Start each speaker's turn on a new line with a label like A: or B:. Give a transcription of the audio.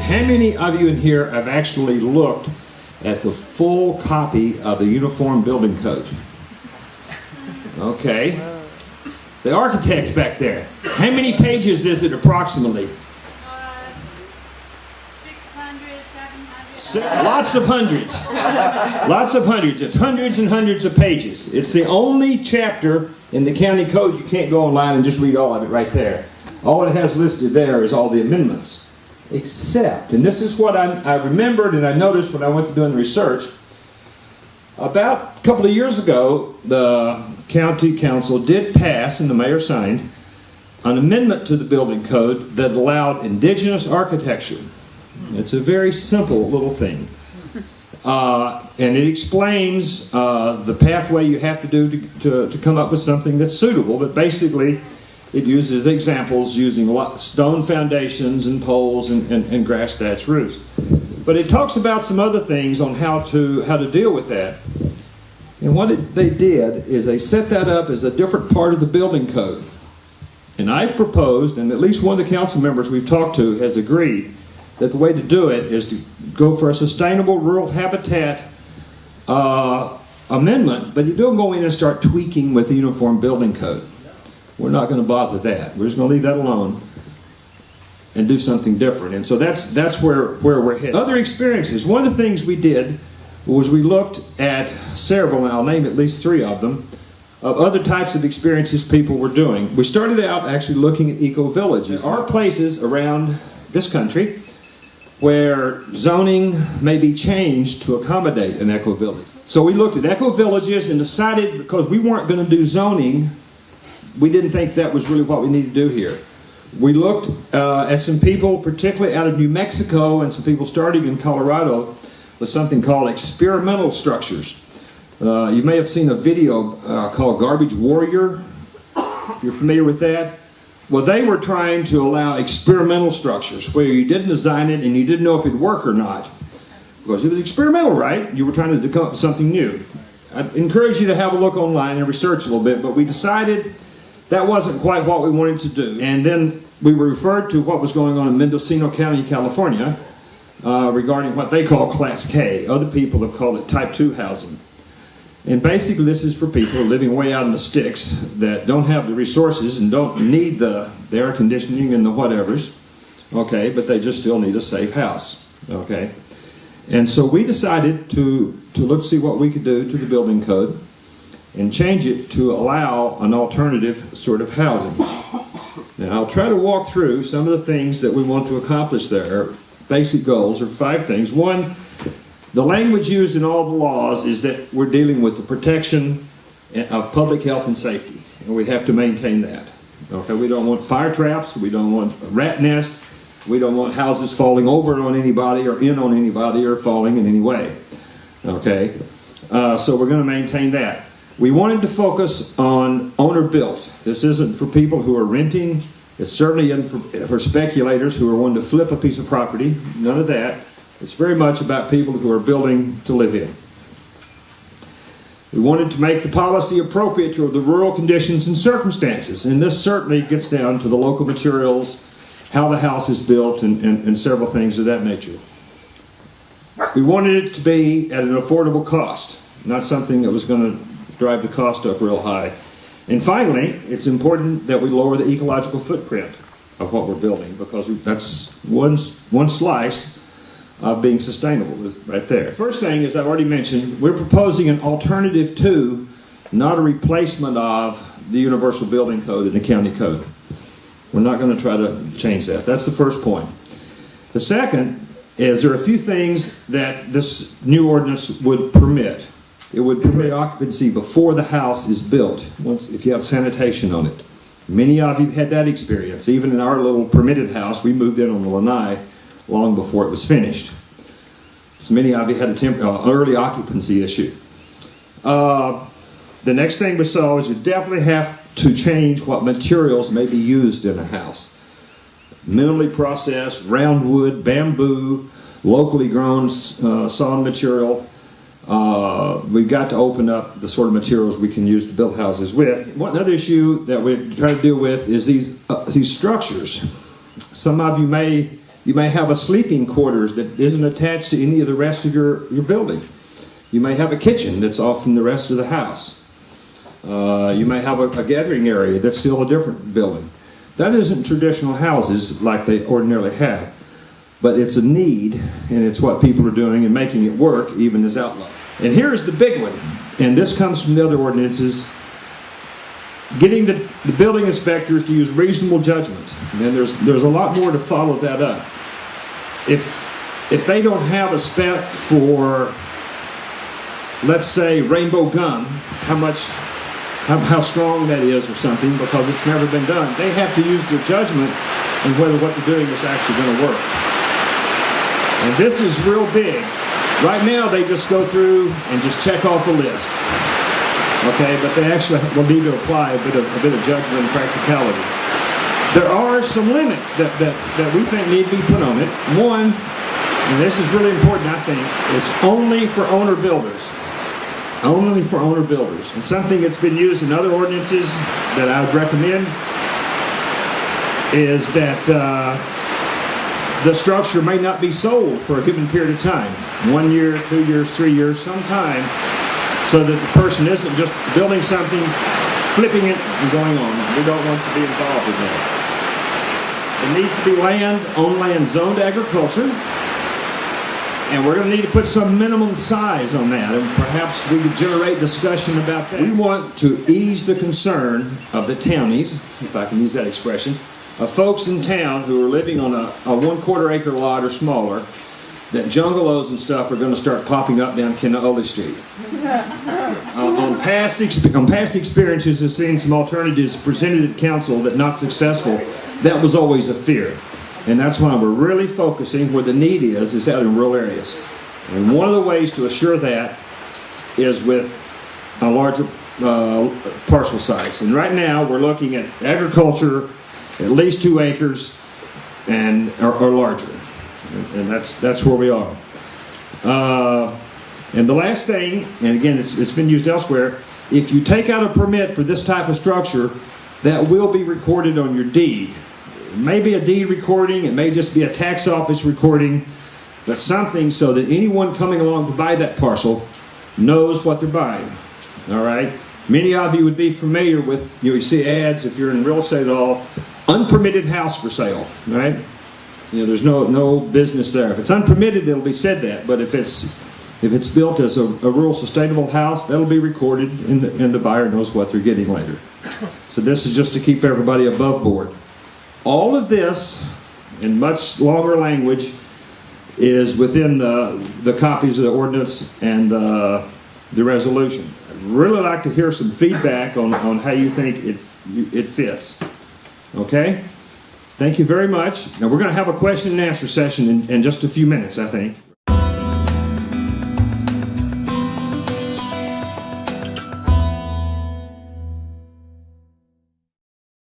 A: How many of you in here have actually looked at the full copy of the Uniform Building Code? Okay. The architect back there. How many pages is it approximately?
B: 600, 700.
A: Lots of hundreds. Lots of hundreds. It's hundreds and hundreds of pages. It's the only chapter in the county code you can't go online and just read all of it right there. All it has listed there is all the amendments. Except, and this is what I remembered and I noticed when I went to doing the research, about a couple of years ago, the county council did pass, and the mayor signed, an amendment to the building code that allowed indigenous architecture. It's a very simple little thing. And it explains the pathway you have to do to come up with something that's suitable, but basically it uses examples using stone foundations and poles and grass thatch roofs. But it talks about some other things on how to deal with that. And what they did is they set that up as a different part of the building code. And I've proposed, and at least one of the council members we've talked to has agreed, that the way to do it is to go for a sustainable rural habitat amendment, but you don't go in and start tweaking with the Uniform Building Code. We're not going to bother that. We're just going to leave that alone and do something different. And so that's where we're headed. Other experiences. One of the things we did was we looked at several, and I'll name at least 3 of them, of other types of experiences people were doing. We started out actually looking at eco-villages. There are places around this country where zoning may be changed to accommodate an eco-village. So we looked at eco-villages and decided, because we weren't going to do zoning, we didn't think that was really what we needed to do here. We looked at some people, particularly out of New Mexico, and some people starting in Colorado, with something called experimental structures. You may have seen a video called Garbage Warrior, if you're familiar with that. Well, they were trying to allow experimental structures where you didn't design it and you didn't know if it'd work or not. Because it was experimental, right? You were trying to come up with something new. I encourage you to have a look online and research a little bit, but we decided that wasn't quite what we wanted to do. And then we were referred to what was going on in Mendocino County, California, regarding what they call Class K. Other people have called it Type 2 housing. And basically this is for people living way out in the sticks that don't have the resources and don't need the air conditioning and the whatevers, okay, but they just still need a safe house, okay. And so we decided to look see what we could do to the building code and change it to allow an alternative sort of housing. Now I'll try to walk through some of the things that we want to accomplish there. Basic goals are 5 things. One, the language used in all the laws is that we're dealing with the protection of public health and safety, and we have to maintain that. Okay, we don't want fire traps, we don't want a rat nest, we don't want houses falling over on anybody or in on anybody or falling in any way. Okay, so we're going to maintain that. We wanted to focus on owner-built. This isn't for people who are renting. It certainly isn't for speculators who are wanting to flip a piece of property. None of that. It's very much about people who are building to live in. We wanted to make the policy appropriate to the rural conditions and circumstances, and this certainly gets down to the local materials, how the house is built, and several things of that nature. We wanted it to be at an affordable cost, not something that was going to drive the cost up real high. And finally, it's important that we lower the ecological footprint of what we're building, because that's one slice of being sustainable right there. First thing, as I've already mentioned, we're proposing an alternative to, not a replacement of, the Universal Building Code and the County Code. We're not going to try to change that. That's the first point. The second is there are a few things that this new ordinance would permit. It would permit occupancy before the house is built, if you have sanitation on it. Many of you had that experience. Even in our little permitted house, we moved in on the lanai long before it was finished. So many of you had an early occupancy issue. The next thing we saw is you definitely have to change what materials may be used in a house. Minimally processed, round wood, bamboo, locally grown sawn material. We've got to open up the sort of materials we can use to build houses with. One other issue that we're trying to deal with is these structures. Some of you may You may have a sleeping quarters that isn't attached to any of the rest of your building. You may have a kitchen that's off from the rest of the house. You may have a gathering area that's still a different building. That isn't traditional houses like they ordinarily have, but it's a need, and it's what people are doing and making it work even as outlaw. And here's the big one, and this comes from the other ordinances: getting the building inspectors to use reasonable judgment. And there's a lot more to follow that up. If they don't have a spec for, let's say, rainbow gum, how strong that is or something, because it's never been done, they have to use their judgment on whether what they're doing is actually going to work. And this is real big. Right now they just go through and just check off a list. Okay, but they actually will need to apply a bit of judgment and practicality. There are some limits that we think need to be put on it. One, and this is really important, I think, is only for owner builders. Only for owner builders. And something that's been used in other ordinances that I would recommend is that the structure may not be sold for a given period of time. 1 year, 2 years, 3 years, some time, so that the person isn't just building something, flipping it, and going on. We don't want to be involved in that. It needs to be on land zoned agriculture, and we're going to need to put some minimum size on that, and perhaps we could generate discussion about that. We want to ease the concern of the townies, if I can use that expression, of folks in town who are living on a 1/4 acre lot or smaller, that jungalows and stuff are going to start popping up down Kenaole Street. On past experiences, have seen some alternatives presented at council that not successful. That was always a fear. And that's why we're really focusing where the need is out in rural areas. And one of the ways to assure that is with a larger parcel size. And right now we're looking at agriculture, at least 2 acres or larger. And that's where we are. And the last thing, and again it's been used elsewhere, if you take out a permit for this type of structure, that will be recorded on your deed. It may be a deed recording, it may just be a tax office recording, but something so that anyone coming along to buy that parcel knows what they're buying. All right? Many of you would be familiar with, you see ads if you're in real estate at all, unpermitted house for sale, right? There's no business there. If it's unpermitted, it'll be said that, but if it's built as a rural sustainable house, that'll be recorded, and the buyer knows what they're getting later. So this is just to keep everybody above board. All of this, in much longer language, is within the copies of the ordinance and the resolution. I'd really like to hear some feedback on how you think it fits. Okay? Thank you very much. Now we're going to have a question and answer session in just a few minutes, I think.